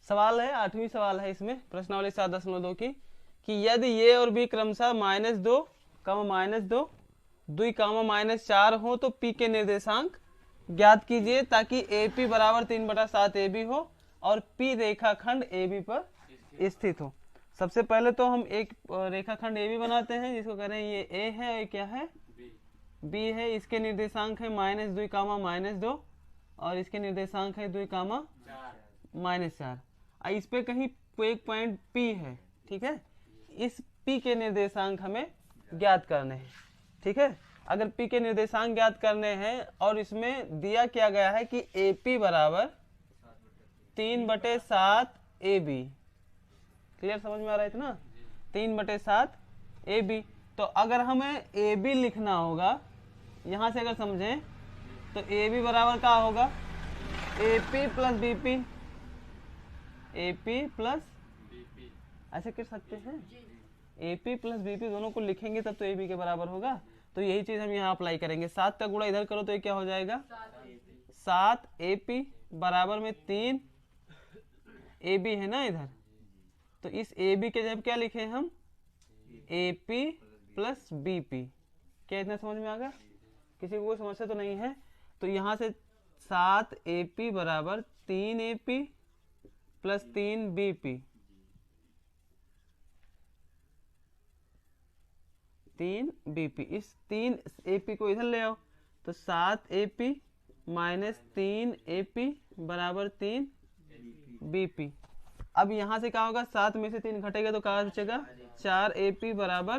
सवाल है 8वीं सवाल है इसमें प्रश्नावली 7.2 की कि यदि ये और बी क्रमशः -2, -2, 2, -4 हो तो पी के निर्देशांक ज्ञात कीजिए ताकि AP बराबर 3/7 AB हो और पी रेखाखंड AB पर स्थित हो। सबसे पहले तो हम एक रेखाखंड AB बनाते हैं जिसको कह रहे हैं ये A है, ये क्या है B है, इसके निर्देशांक है -2, -2 और इसके निर्देशांक है 2, -4। इस पे कहीं एक पॉइंट P है, ठीक है। इस P के निर्देशांक हमें ज्ञात करने हैं, ठीक है। अगर P के निर्देशांक ज्ञात करने हैं और इसमें दिया क्या गया है कि AP बराबर 3/7 AB, क्लियर, समझ में आ रहा है इतना, 3/7 AB। तो अगर हमें AB लिखना होगा, यहां से अगर समझें तो AB बराबर क्या होगा, AP plus BP, AP plus ऐसे कर सकते हैं, AP प्लस BP दोनों को लिखेंगे तब तो AB के बराबर होगा। तो यही चीज हम यहाँ अप्लाई करेंगे। 7 का गुणा इधर करो तो ये क्या हो जाएगा, 7 AP बराबर में 3 AB है ना इधर, तो इस AB के जब क्या लिखे हम, AP प्लस BP। क्या इतना समझ में आ गया? किसी को कोई समस्या तो नहीं है? तो यहाँ से 7 AP बराबर 3 AP प्लस 3 BP, 3 BP, इस 3 AP को इधर ले आओ तो 7 AP माइनस 3 AP बराबर 3 BP। अब यहाँ से क्या होगा, 7 में से 3 घटेगा तो क्या बचेगा, 4 AP बराबर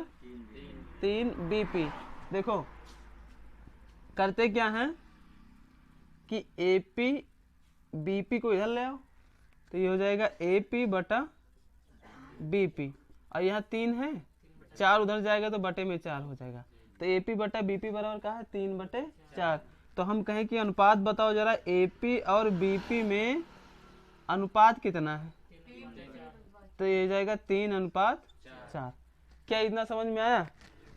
3 BP। देखो करते क्या हैं कि AP BP को इधर ले आओ तो ये हो जाएगा AP बटा BP, और यहाँ 3 है, 4 उधर जाएगा तो बटे में 4 हो जाएगा। तो AP बटा BP बराबर क्या है, 3/4। तो हम कहें कि अनुपात बताओ जरा, AP और BP में अनुपात कितना है, तो ये जाएगा 3/4। क्या इतना समझ में आया?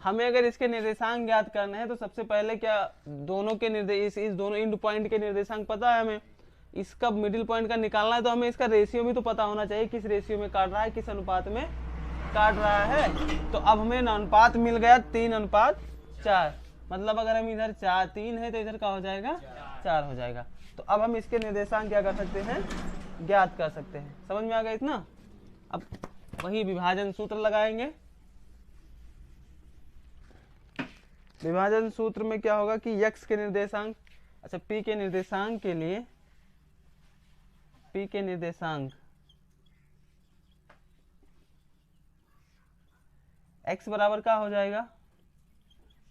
हमें अगर इसके निर्देशांक ज्ञात करने हैं तो सबसे पहले क्या, दोनों के निर्देश, इस दोनों इंड पॉइंट के निर्देशांक पता है हमें, इसका मिडिल पॉइंट का निकालना है तो हमें इसका रेशियो भी तो पता होना चाहिए, किस रेशियो में काट रहा है, किस अनुपात में काट रहा है। तो अब हमें अनुपात मिल गया 3/4, मतलब अगर हम इधर 3 है तो इधर का हो जाएगा 4 हो जाएगा। तो अब हम इसके निर्देशांक क्या कर सकते हैं, ज्ञात कर सकते हैं। समझ में आ गया इतना? अब वही विभाजन सूत्र लगाएंगे। विभाजन सूत्र में क्या होगा कि x के निर्देशांक, अच्छा p के निर्देशांक के लिए, p के निर्देशांक x बराबर क्या हो जाएगा,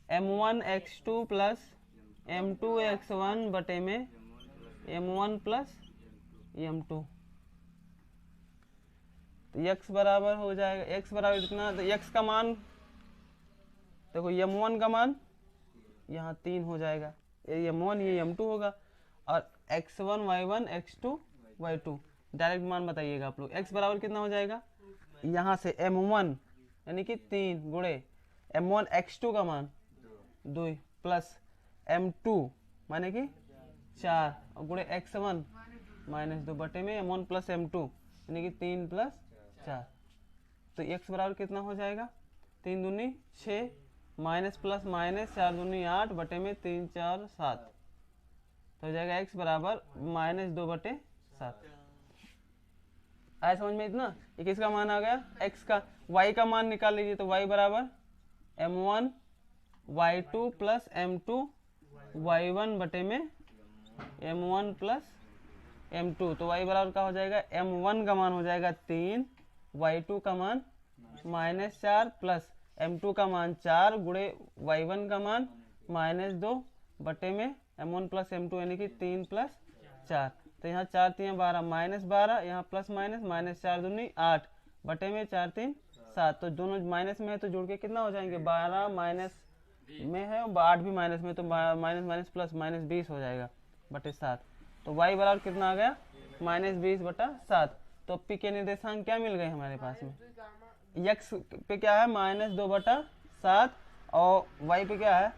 m1 x2 plus m2 x1 बटे में m1 प्लस m2। तो x बराबर हो जाएगा, x बराबर इतना, तो x का मान देखो, m1 का मान यहाँ 3 हो जाएगा, ये m1 ये m2 होगा, और x1 y1 x2 y2 direct मान बताइएगा आप लोग। x बराबर कितना हो जाएगा, यहाँ से m1 यानी कि 3 गुणे m1 x2 का मान 2 प्लस m2 माने कि 4 और गुणे x1 -2 बटे में m1 प्लस m2 यानी कि 3 प्लस 4। तो x बराबर कितना हो जाएगा, 3 दूनी 6 माइनस प्लस माइनस 4 दूनी 8 बटे में 3 4 7, तो हो जाएगा x बराबर -2 बटे 7। आया समझ में इतना? ये किसका मान आ गया, x का। y का मान निकाल लीजिए, तो y बराबर m1 y2 plus m2 y1 बटे में m1 प्लस m2। तो y बराबर क्या हो जाएगा, m1 का मान हो जाएगा 3, y2 का मान -4 प्लस m2 का मान 4 गुणे y1 का मान -2 बटे में m1 प्लस m2 यानी कि 3 प्लस 4। तो यहाँ 4 3 12 -12, यहाँ प्लस माइनस 4 दूनी 8 बटे में 4 3 7। तो दोनों माइनस में है तो जोड़ के कितना हो जाएंगे, 12 माइनस में है 8 भी माइनस में, तो माइनस प्लस -20 हो जाएगा बटे 7। तो y बराबर कितना आ गया, -20 बटा 7। तो p के निर्देशांक क्या मिल गए हमारे पास में, x पे क्या है -2 बटा 7 और y पे क्या है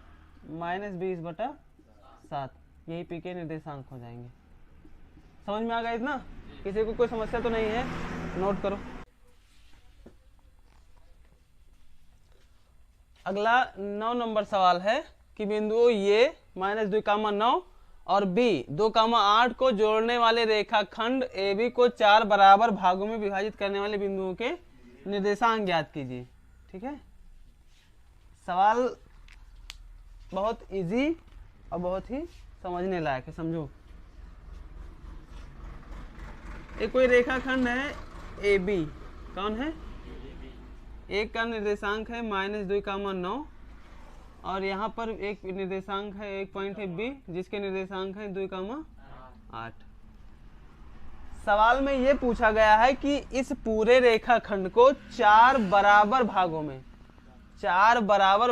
-20 बटा 7। यही p के निर्देशांक हो जाएंगे। समझ में आ गया इतना? किसी को कोई समस्या तो नहीं है? नोट करो। अगला 9 नंबर सवाल है कि बिंदुओं ये -2,9 और B 2,8 को जोड़ने वाले रेखाखंड AB को 4 बराबर भागों में विभाजित करने वाले बिंदुओं के निर्देशांक ज्ञात कीजिए। ठीक है, सवाल बहुत इजी और बहुत ही समझने लायक है, समझो। एक कोई रेखाखंड है AB, कौन है? एक का निर्देशांक है -2,9 और यहाँ पर एक निर्देशांक है, एक पॉइंट है B जिसके निर्देशांक है 2,8। सवाल में ये पूछा गया है कि इस पूरे रेखाखंड को 4 बराबर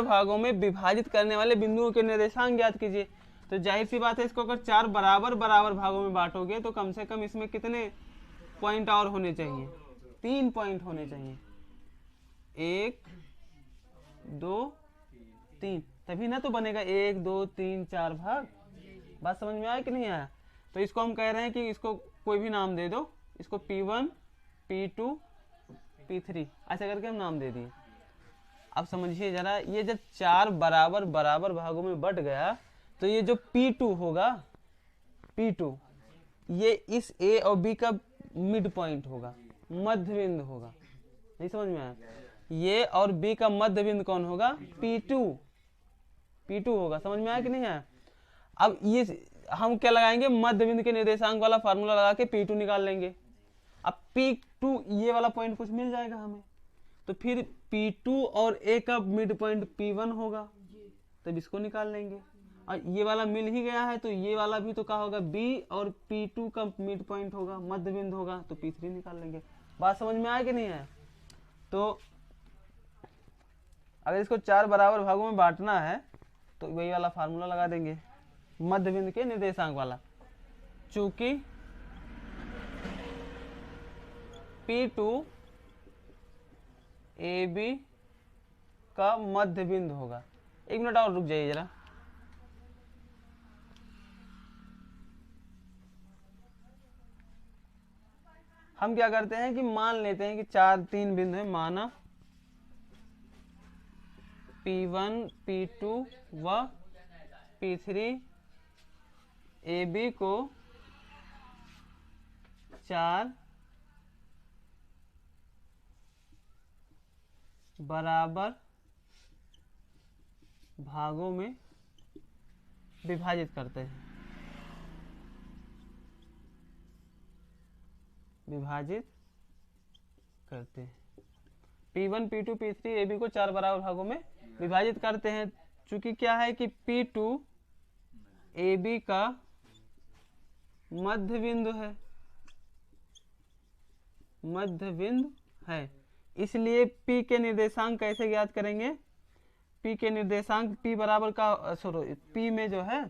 भागों में विभाजित करने वाले बिंदुओं के निर्देशांक ज्ञात कीजिए। तो जाहिर सी बात है, इसको अगर 4 बराबर भागों में बांटोगे तो कम से कम इसमें कितने पॉइंट और होने चाहिए? 3 पॉइंट होने चाहिए। 1 2 3, तभी ना तो बनेगा 1 2 3 4 भाग। बात समझ में आया कि नहीं आया? तो इसको हम कह रहे हैं कि इसको कोई भी नाम दे दो, इसको P1 P2 P3 ऐसा करके हम नाम दे दिए। अब समझिए जरा, ये जब 4 बराबर भागों में बट गया तो ये जो P2 होगा, P2 ये इस A और B का मिड पॉइंट होगा, मध्य बिंदु होगा। नहीं समझ में आया? ये और B का मध्य बिंदु कौन होगा? P2 होगा। समझ में आया कि नहीं आया? अब ये हम क्या लगाएंगे? मध्य बिंदु के निर्देशांक वाला फार्मूला लगा के P2 निकाल लेंगे। अब P2 ये वाला पॉइंट कुछ मिल जाएगा हमें, तो फिर P2 और A का मिड पॉइंट P1 होगा, तब इसको निकाल लेंगे। और ये वाला मिल ही गया है तो ये वाला भी तो क्या होगा? B और P2 का मिड पॉइंट होगा, मध्य बिंदु होगा, तो P3 निकाल लेंगे। बात समझ में आया कि नहीं आया? तो अगर इसको 4 बराबर भागों में बांटना है तो वही वाला फार्मूला लगा देंगे, मध्य बिंदु के निर्देशांक वाला। चूंकि P2 AB का मध्य बिंदु होगा। 1 मिनट और रुक जाइए जरा। हम क्या करते हैं कि मान लेते हैं कि 3 बिंदु है, माना P1 P2 व P3 AB को 4 बराबर भागों में विभाजित करते हैं। P1 P2 P3 AB को 4 बराबर भागों में विभाजित करते हैं। चूंकि क्या है कि P2 AB का मध्य बिंदु है, इसलिए P के निर्देशांक कैसे ज्ञात करेंगे? P के निर्देशांक P बराबर का P में जो है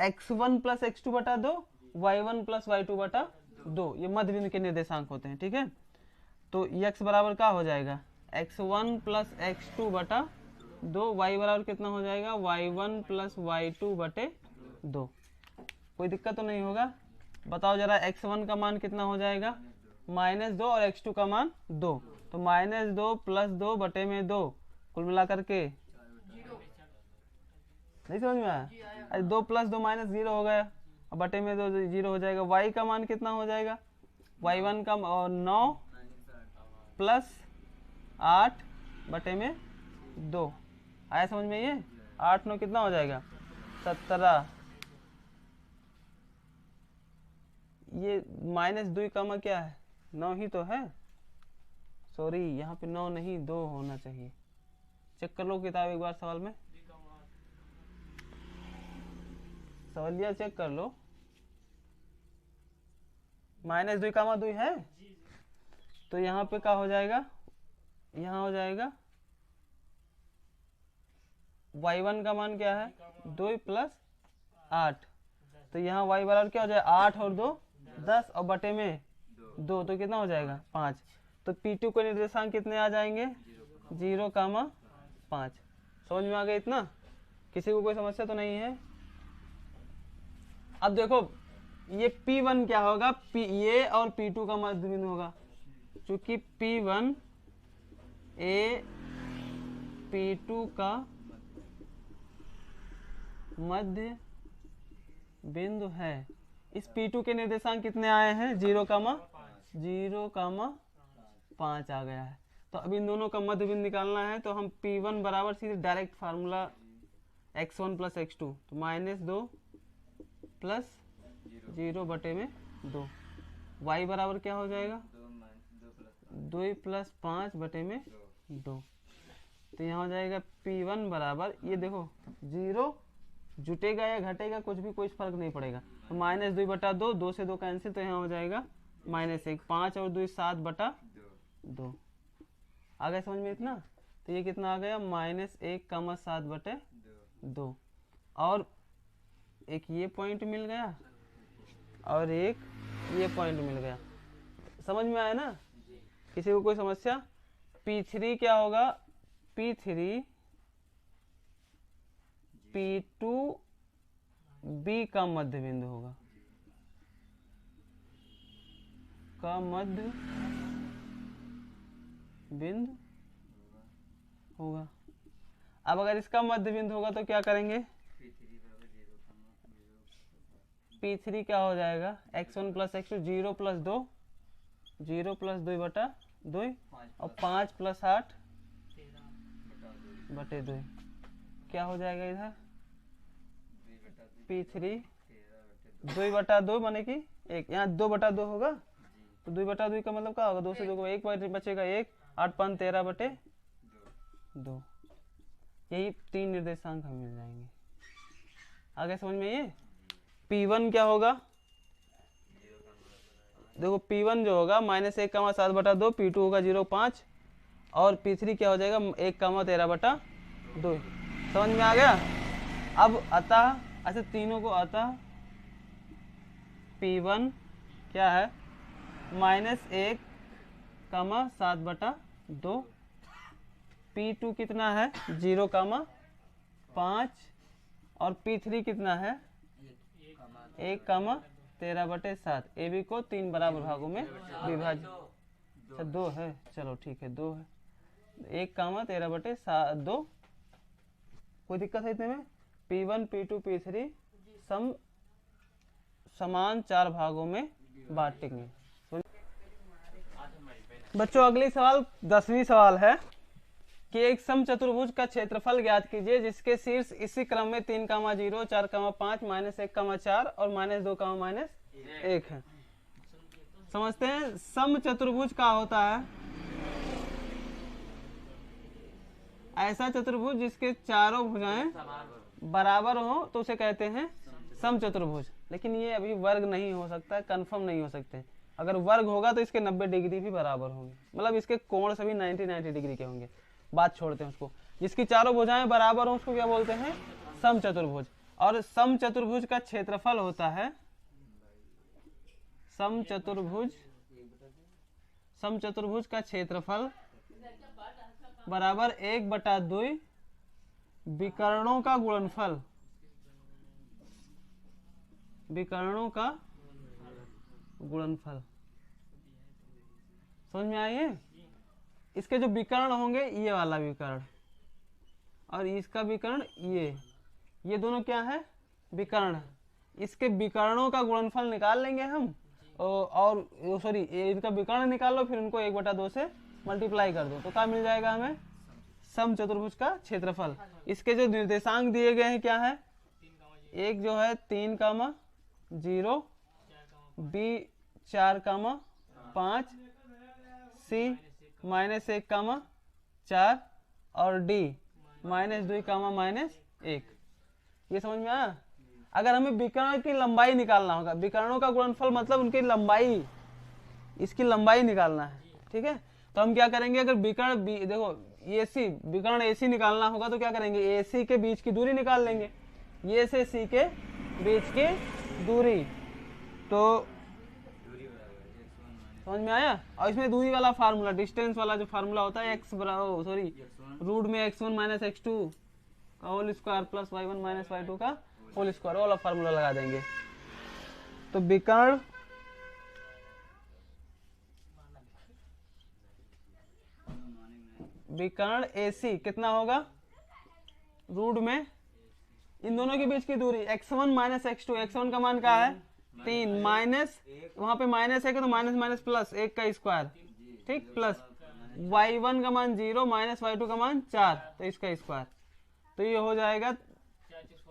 x1 प्लस x2 बटा 2, y1 प्लस y2 बटा 2, ये मध्य बिंदु के निर्देशांक होते हैं। ठीक है, तो x बराबर क्या हो जाएगा? x1 प्लस x2 बटा 2, y बराबर कितना हो जाएगा? y1 प्लस y2 बटे 2। कोई दिक्कत तो नहीं होगा? बताओ जरा, x1 का मान कितना हो जाएगा? -2 और x2 का मान 2, तो -2 प्लस 2 बटे में 2, कुल मिलाकर के नहीं समझ में आया? अरे 2 प्लस 2 माइनस 0 हो गया, और बटे में 2 0 हो जाएगा। y का मान कितना हो जाएगा? y1 का 9 प्लस 8 बटे में 2। आया समझ में? ये 8 9 कितना हो जाएगा? 17। ये -2 का क्या है? 9 ही तो है। सॉरी, यहाँ पे 9 नहीं 2 होना चाहिए। चेक कर लो किताब एक बार, सवाल में सवालिया चेक कर लो। -2 है, तो यहाँ पे क्या हो जाएगा? यहाँ हो जाएगा y1 का मान क्या है? 2 प्लस 8, तो यहाँ y बराबर क्या हो जाएगा? 8 और 2 10, और बटे में 2, तो कितना हो जाएगा? 5। तो P2 के निर्देशांक कितने आ जाएंगे? 0, 5। समझ में आ गया इतना? किसी को कोई समस्या तो नहीं है? अब देखो, ये P1 क्या होगा, ये और P2 का मध्य बिंदु होगा, चूंकि P1 ए P2 का मध्य बिंदु है। इस P2 के निर्देशांक कितने आए हैं, 0,5 आ गया है। तो अब इन दोनों का मध्य बिंदु निकालना है, तो हम P1 बराबर सीधे direct formula x1 plus x2, तो -2 प्लस 0/2, y बराबर क्या हो जाएगा, 2 प्लस 5/2। तो यहाँ हो जाएगा P1 बराबर, ये देखो 0 जुटेगा या घटेगा कुछ भी, कोई फर्क नहीं पड़ेगा। तो -2/2, 2 से 2 कैंसिल, तो यहाँ हो जाएगा -1, 5 और 2 7/2। आ गया समझ में इतना। तो ये कितना आ गया, -1,7/2। और एक ये पॉइंट मिल गया और एक ये पॉइंट मिल गया। समझ में आया ना, किसी को कोई समस्या। P3 क्या होगा, P3 P2B का मध्य बिंदु होगा, का मध्य बिंदु होगा। अब अगर इसका मध्य बिंदु होगा तो क्या करेंगे, P3 क्या हो जाएगा, x1 plus x2, 0 plus 2, 0 plus 2/2 और 5 प्लस 8/2। क्या हो जाएगा इधर, P3 2/2 माने कि 1, यहाँ 2/2 होगा, तो 2/2 का मतलब क्या होगा, 2 से 2 को 1 बचेगा, 1, 8 5 13/2। यही 3 निर्देशांक हमें मिल जाएंगे। आगे समझ में ये। P1 क्या होगा, देखो P1 जो होगा -1,7/2, P2 होगा 0,5 और P3 क्या हो जाएगा 1,13/2। समझ में आ गया। अब अतः ऐसे तीनों को, अतः P1 क्या है -1,7/2, P2 कितना है 0,5 और P3 कितना है 1,13/7। AB को 3 बराबर भागों में विभाजित, अच्छा 2 है, चलो ठीक है 2 है, 1,13/2। कोई दिक्कत है इतने में। P1 P2 P3 समान 4 भागों में बांटेंगे। बच्चों अगली सवाल 10वीं सवाल है कि एक समचतुर्भुज का क्षेत्रफल ज्ञात कीजिए जिसके शीर्ष इसी क्रम में 3, 0, 4, 5, -1, 4 और -2, -1 है। समझते हैं समचतुर्भुज क्या होता है, ऐसा चतुर्भुज जिसके चारों भुजाएं बराबर हो तो उसे कहते हैं समचतुर्भुज। लेकिन ये अभी वर्ग नहीं हो सकता, कंफर्म नहीं हो सकते। अगर वर्ग होगा तो इसके 90 डिग्री भी बराबर होंगे, मतलब इसके कोण सभी 90 डिग्री के होंगे। बात छोड़ते हैं उसको। जिसकी चारों भुजाएं बराबर हो उसको क्या बोलते हैं, समचतुर्भुज। और समचतुर्भुज का क्षेत्रफल होता है, समचतुर्भुज का क्षेत्रफल बराबर 1/2 विकर्णों का गुणनफल, विकर्णों का गुणनफल। समझ में आइए। इसके जो विकर्ण होंगे, ये वाला विकर्ण और इसका विकर्ण ये दोनों क्या है, विकर्ण। इसके विकर्णों का गुणनफल निकाल लेंगे हम, और सॉरी इनका विकर्ण निकाल लो, फिर उनको 1/2 से मल्टीप्लाई कर दो, तो क्या मिल जाएगा हमें, समचतुर्भुज का क्षेत्रफल। इसके जो निर्देशांक दिए गए हैं क्या है, एक जो है 3, 0, B 4, 5, C -1, 4 और D -2, -1। ये समझ में आया। अगर हमें विकर्ण की लंबाई निकालना होगा, विकर्णों का गुणनफल मतलब उनकी लंबाई, इसकी लंबाई निकालना है, ठीक है। तो हम क्या करेंगे, अगर विकर्ण देखो AC विकर्ण AC निकालना होगा तो क्या करेंगे, AC के बीच की दूरी निकाल लेंगे, ये से C के बीच की दूरी। तो समझ में आया। और इसमें दूरी वाला फार्मूला, डिस्टेंस वाला जो फार्मूला होता है, x बराबर सॉरी रूट में x1 - x2 का whole square plus y1 - y2 का होल स्क्वायर वाला फार्मूला लगा देंगे। तो विकर्ण AC कितना होगा, रूट में इन दोनों के बीच की दूरी x1 माइनस x2, x1 का मान क्या है 3, माइनस वहां पे माइनस है तो माइनस माइनस प्लस 1 का स्क्वायर, ठीक, प्लस y1 का मान 0 माइनस y2 का मान 4, तो इसका स्क्वायर, तो ये हो जाएगा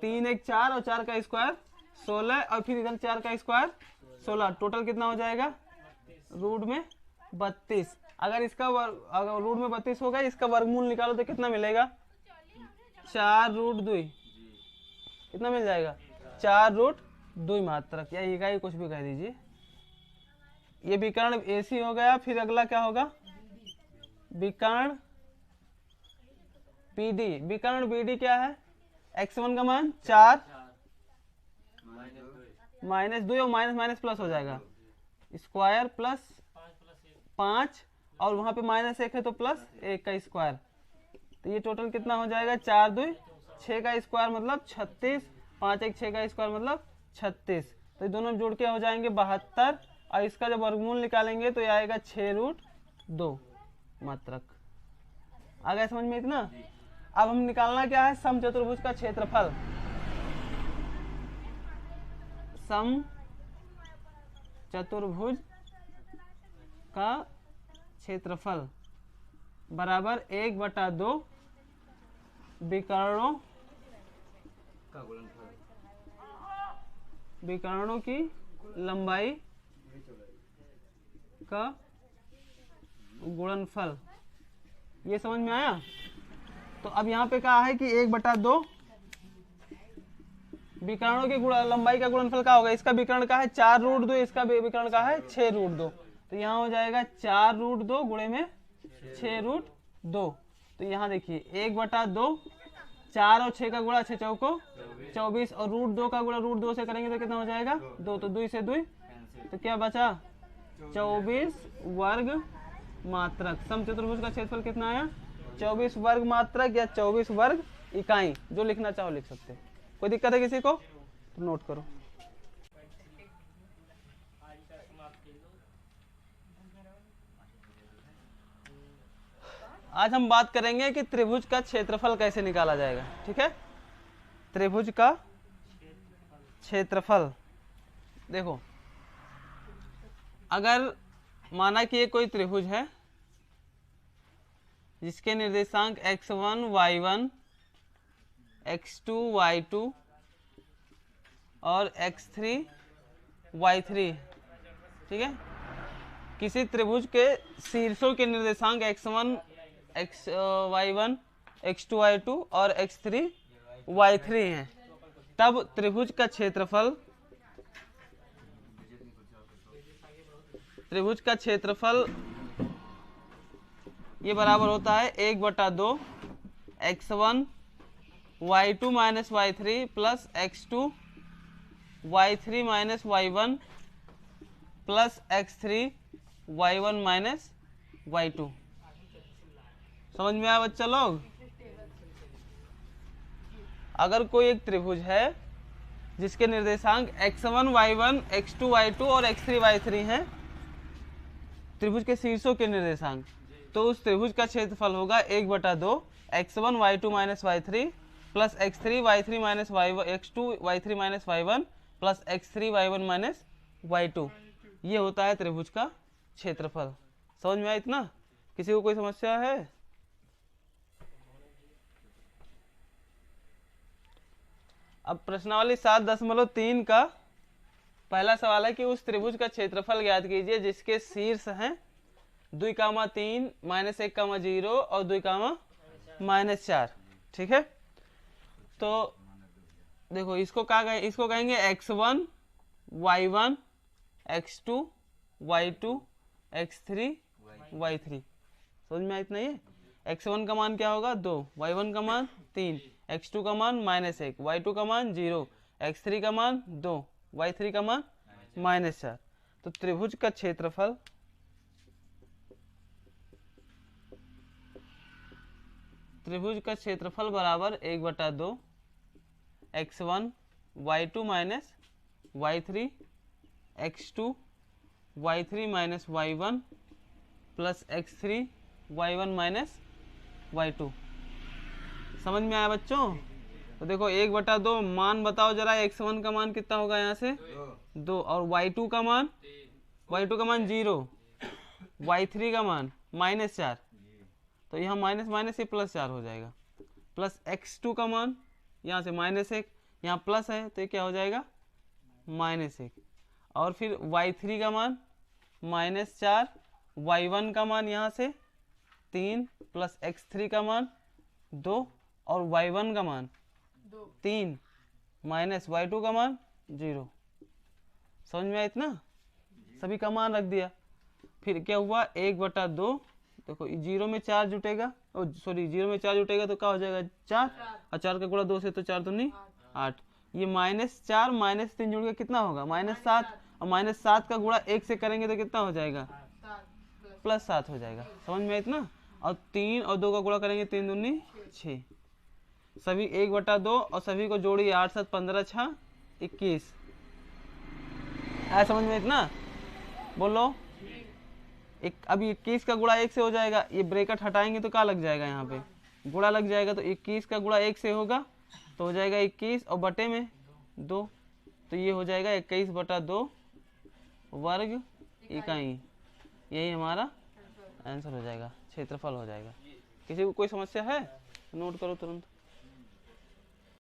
3 1 4 और 4 का स्क्वायर 16, और फिर इधर 4 का स्क्वायर 16, टोटल कितना हो जाएगा रूट में 32। अगर इसका अगर रूट में 32 होगा, इसका वर्गमूल निकालो तो कितना मिलेगा 4 रूट 2, कितना मिल जाएगा 4 रूट 2 मात्रक, या इकाई कुछ भी कह दीजिए। ये विकर्ण AC हो गया। फिर अगला क्या होगा विकर्ण PD। विकर्ण BD क्या है, x1 का मान 4 माइनस 2 और माइनस माइनस प्लस हो जाएगा स्क्वायर प्लस 5, और वहां पे माइनस 1 है तो प्लस 1 का स्क्वायर, तो ये टोटल कितना हो जाएगा 4 2 6 का स्क्वायर मतलब 36, 5 1 6 का स्क्वायर मतलब 36, तो ये दोनों जोड़ के हो जाएंगे 72, और इसका जब वर्गमूल निकालेंगे तो ये आएगा 6 रूट 2 मात्रक। आ गया समझ में इतना। अब हम निकालना क्या है, सम चतुर्भुज का क्षेत्रफल। सम चतुर्भुज का क्षेत्रफल बराबर 1/2 विकर्णों की लंबाई का गुणनफल। ये समझ में आया। तो अब यहाँ पे कहा है कि 1/2 विकर्णों की लंबाई का गुणनफल क्या होगा। इसका विकर्ण का है 4 रूट 2, इसका विकर्ण का है 6 रूट 2, तो यहाँ हो जाएगा 4 रूट 2 गुणे में 6 रूट 2। तो यहाँ देखिए 1/2, 4 और 6 का गुणा 6 चौको 24, और रूट 2 का गुणा रूट 2 से करेंगे तो कितना हो जाएगा 2, तो 2 से 2, तो क्या बचा 24 वर्ग मात्रक। सम चतुर्भुज का क्षेत्रफल कितना आया 24 वर्ग मात्रक या 24 वर्ग इकाई, जो लिखना चाहो लिख सकते हैं। कोई दिक्कत है किसी को तो नोट करो। आज हम बात करेंगे कि त्रिभुज का क्षेत्रफल कैसे निकाला जाएगा। ठीक है, त्रिभुज का क्षेत्रफल। देखो, अगर माना कि ये कोई त्रिभुज है जिसके निर्देशांक x1 y1 x2 y2 और x3 y3, ठीक है। किसी त्रिभुज के शीर्षों के निर्देशांक x1 y1 x2 y2 और x3 y3 हैं, तब त्रिभुज का क्षेत्रफल ये बराबर होता है 1/2 x1 y2 minus y3 plus x2 y3 minus y1 plus x3 y1 minus y2। समझ में आया बच्चा लोग। अगर कोई एक त्रिभुज है जिसके निर्देशांक x1 y1 x2 y2 और x3 y3 हैं, त्रिभुज के शीर्षों के निर्देशांक, तो उस त्रिभुज का क्षेत्रफल होगा 1/2 x1 y2 minus y3 plus x3 y3 minus x2 y3 minus y1 plus x3 y1 minus y2। ये होता है त्रिभुज का क्षेत्रफल। समझ में आया इतना। किसी को कोई समस्या है? अब प्रश्नावली 7.3 का पहला सवाल है कि उस त्रिभुज का क्षेत्रफल ज्ञात कीजिए जिसके शीर्ष हैं 2,3 -1,0 और 2,-4। ठीक है, तो देखो इसको इसको कहेंगे x1 y1 x2 y2 x3 y3। समझ में इतना ही है। x1 का मान क्या होगा 2, y1 का मान 3, x2 का मान -1, y2 का मान 0, x3 का मान 2, y3 का मान -4। तो त्रिभुज का क्षेत्रफल बराबर 1/2 x1 y2 minus y3 x2 y3 minus y1 plus x3 y1 minus y2। समझ में आया बच्चों? तो देखो 1/2 मान बताओ जरा, x1 का मान कितना होगा यहाँ से 2, और y2 का मान 0, y3 का मान -4, तो यहाँ माइनस माइनस ये +4 हो जाएगा, प्लस x2 का मान यहाँ से -1, यहाँ प्लस है तो ये क्या हो जाएगा -1, और फिर y3 का मान -4, y1 का मान यहाँ से 3 प्लस x3 का मान 2 और y1 का मान 3 माइनस y2 का मान 0। समझ में आया इतना? सभी का मान रख दिया। फिर क्या हुआ 1/2, देखो 0 में 4 जुटेगा, सॉरी 0 में 4 जुटेगा तो क्या हो जाएगा 4, और 4 का गुणा 2 से तो 4 दूनी 8, ये -4 -3 जुड़ के कितना होगा -7, और -7 का गुणा 1 से करेंगे तो कितना हो जाएगा +7 हो जाएगा। समझ में इतना? और 3 और 2 का गुणा करेंगे 3 दूनी 6, सभी 1/2 और सभी को जोड़िए 8 7 15 6 21। आया समझ में इतना? बोलो अभी 21 का गुणा 1 से हो जाएगा, ये ब्रैकेट हटाएंगे तो क्या लग जाएगा, यहाँ पे गुणा लग जाएगा, तो 21 का गुणा 1 से होगा तो हो जाएगा 21 और बटे में 2, तो ये हो जाएगा 21/2 वर्ग इकाई। यही हमारा आंसर हो जाएगा, क्षेत्रफल हो जाएगा। किसी को कोई समस्या है? नोट करो तुरंत।